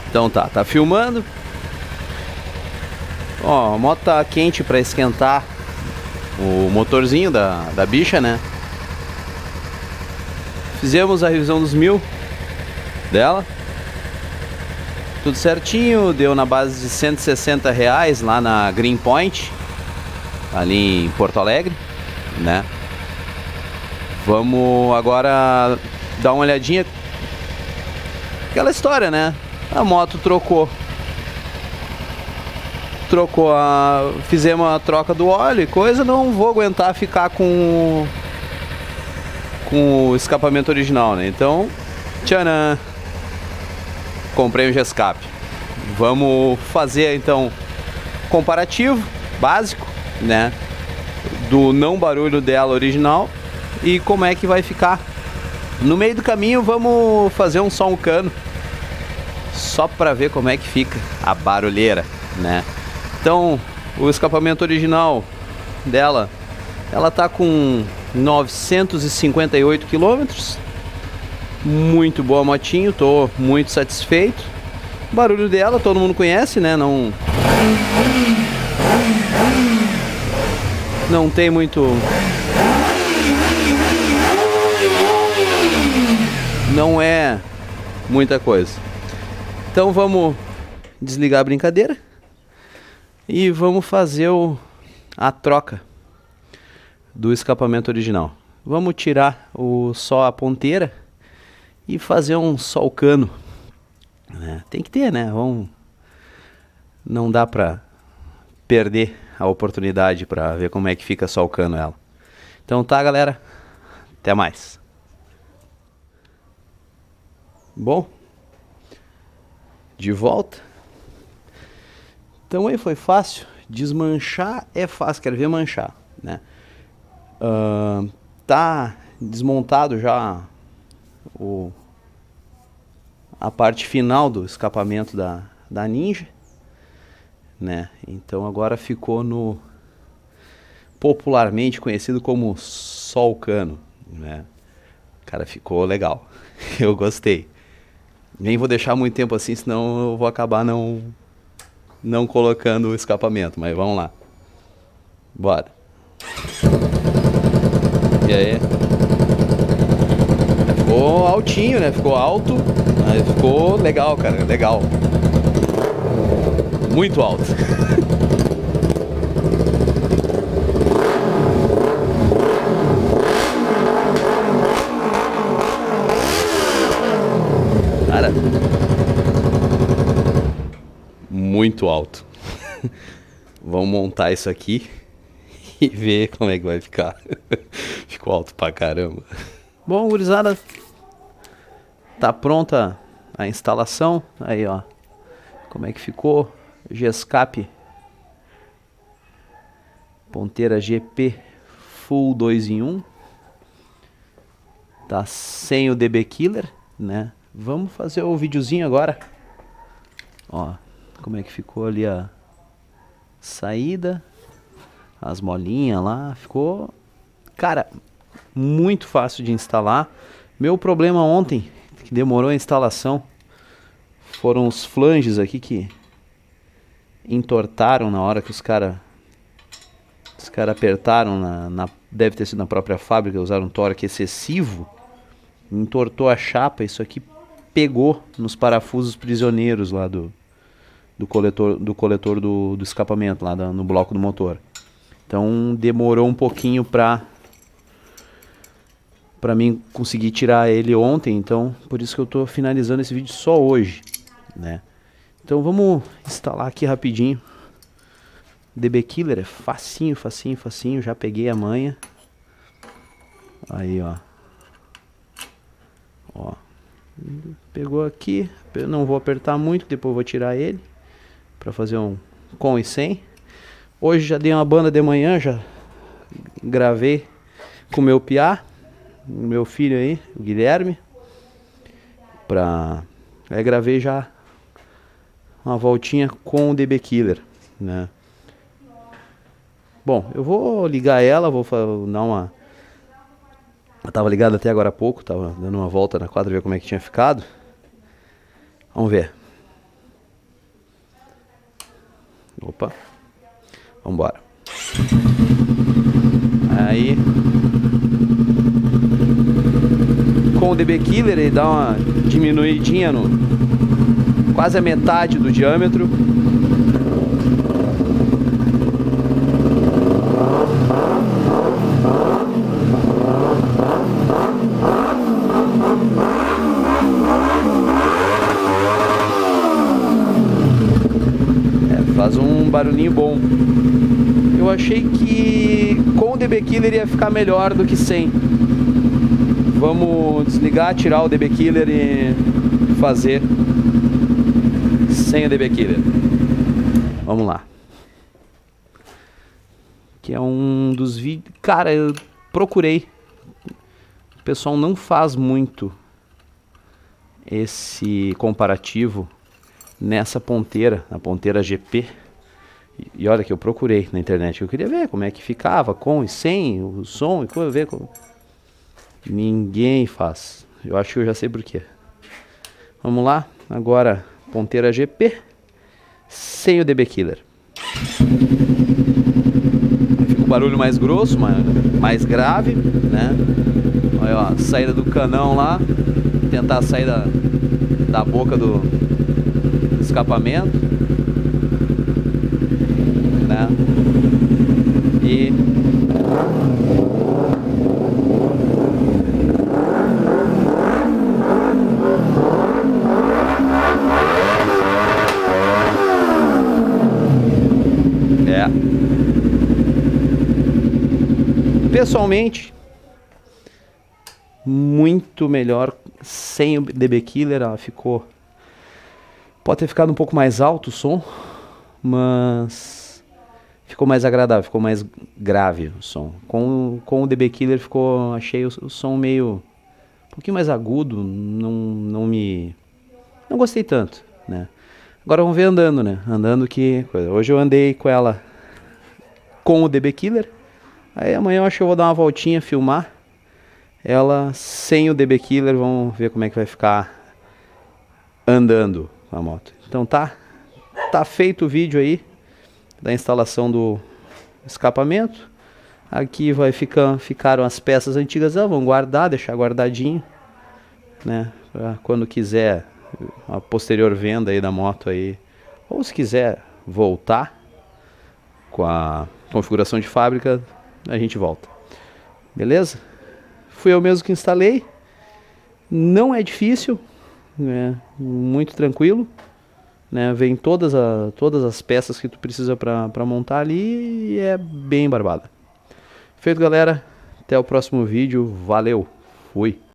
Então tá filmando. Ó, a moto tá quente para esquentar o motorzinho da bicha, né? Fizemos a revisão dos 1000 dela. Tudo certinho, deu na base de R$160 lá na Green Point, ali em Porto Alegre, né? Vamos agora dar uma olhadinha. Aquela história, né? A moto fizemos a troca do óleo e coisa. Não vou aguentar ficar com o escapamento original, né? Então, tcharam, comprei um G-Escape. Vamos fazer então comparativo básico, né, do não barulho dela original e como é que vai ficar. No meio do caminho vamos fazer um som cano só para ver como é que fica a barulheira, né? Então, o escapamento original dela, ela tá com 958 quilômetros. Muito boa motinho, tô muito satisfeito. O barulho dela todo mundo conhece, né? Não tem muito... Não é muita coisa. Então vamos desligar a brincadeira e vamos fazer a troca do escapamento original. Vamos tirar só a ponteira e fazer um solcano, né? Tem que ter, né? Não dá pra perder a oportunidade pra ver como é que fica solcando ela. Então tá, galera, até mais. Bom, de volta. Então aí foi fácil. Desmanchar é fácil, quero ver manchar, né? Tá desmontado já a parte final do escapamento da Ninja, né? Então agora ficou no popularmente conhecido como solcano, né? Cara, ficou legal. Eu gostei. Nem vou deixar muito tempo assim, senão eu vou acabar não colocando o escapamento, mas vamos lá. Bora. E aí? Ficou altinho, né? Ficou alto, mas ficou legal, cara. Legal. Muito alto. Cara, muito alto. Vamos montar isso aqui e ver como é que vai ficar. Ficou alto pra caramba. Bom, gurizada, tá pronta a instalação. Aí, ó, como é que ficou. G-Escape ponteira GP Full 2 em 1. Tá sem o DB Killer, né? Vamos fazer o videozinho agora. Ó, como é que ficou ali a saída, as molinhas lá. Ficou, cara, muito fácil de instalar. Meu problema ontem, que demorou a instalação, foram os flanges aqui que entortaram na hora que os cara apertaram deve ter sido na própria fábrica, usaram um torque excessivo, entortou a chapa. Isso aqui pegou nos parafusos prisioneiros lá do coletor do escapamento lá no bloco do motor. Então demorou um pouquinho pra mim conseguir tirar ele ontem, então por isso que eu tô finalizando esse vídeo só hoje, né? Então vamos instalar aqui rapidinho. DB Killer é facinho, facinho, facinho. Já peguei a manha. Aí, ó. Ó. Pegou aqui. Eu não vou apertar muito, depois eu vou tirar ele para fazer um com e sem. Hoje já dei uma banda de manhã, já gravei com o meu piá, meu filho aí, o Guilherme. Aí gravei já uma voltinha com o DB Killer, né? Bom, eu vou ligar ela, vou dar uma... Eu tava ligado até agora há pouco, tava dando uma volta na quadra, ver como é que tinha ficado. Vamos ver. Opa. Vamos embora. Aí, com o DB Killer ele dá uma diminuidinha no quase a metade do diâmetro. Faz um barulhinho bom. Eu achei que com o DB Killer ia ficar melhor do que sem. Vamos desligar, tirar o DB Killer e fazer sem o DB Killer. Vamos lá. Que é um dos vídeos... Cara, eu procurei. O pessoal não faz muito esse comparativo nessa ponteira, na ponteira GP. E olha que eu procurei na internet, eu queria ver como é que ficava com e sem o som e ver como... Ninguém faz. Eu acho que eu já sei por quê. Vamos lá, agora ponteira GP sem o DB Killer. Fica o barulho mais grosso, mais grave, né? Olha, ó, a saída do canão lá, tentar sair da boca do escapamento, né? E pessoalmente muito melhor sem o DB Killer. Ela ficou, pode ter ficado um pouco mais alto o som, mas ficou mais agradável, ficou mais grave o som. Com o DB Killer ficou, achei o som meio um pouquinho mais agudo, não gostei tanto, né? Agora vamos ver andando, né? Andando que coisa. Hoje eu andei com ela com o DB Killer. Aí amanhã eu acho que eu vou dar uma voltinha, filmar ela sem o DB Killer. Vamos ver como é que vai ficar andando com a moto. Então tá feito o vídeo aí da instalação do escapamento. Aqui ficaram as peças antigas, vamos guardar, deixar guardadinho, né? Pra quando quiser a posterior venda aí da moto aí, ou se quiser voltar com a configuração de fábrica, a gente volta. Beleza? Fui eu mesmo que instalei. Não é difícil, né? Muito tranquilo, né? Vem todas as peças que tu precisa para montar ali e é bem barbada. Feito, galera. Até o próximo vídeo. Valeu. Fui.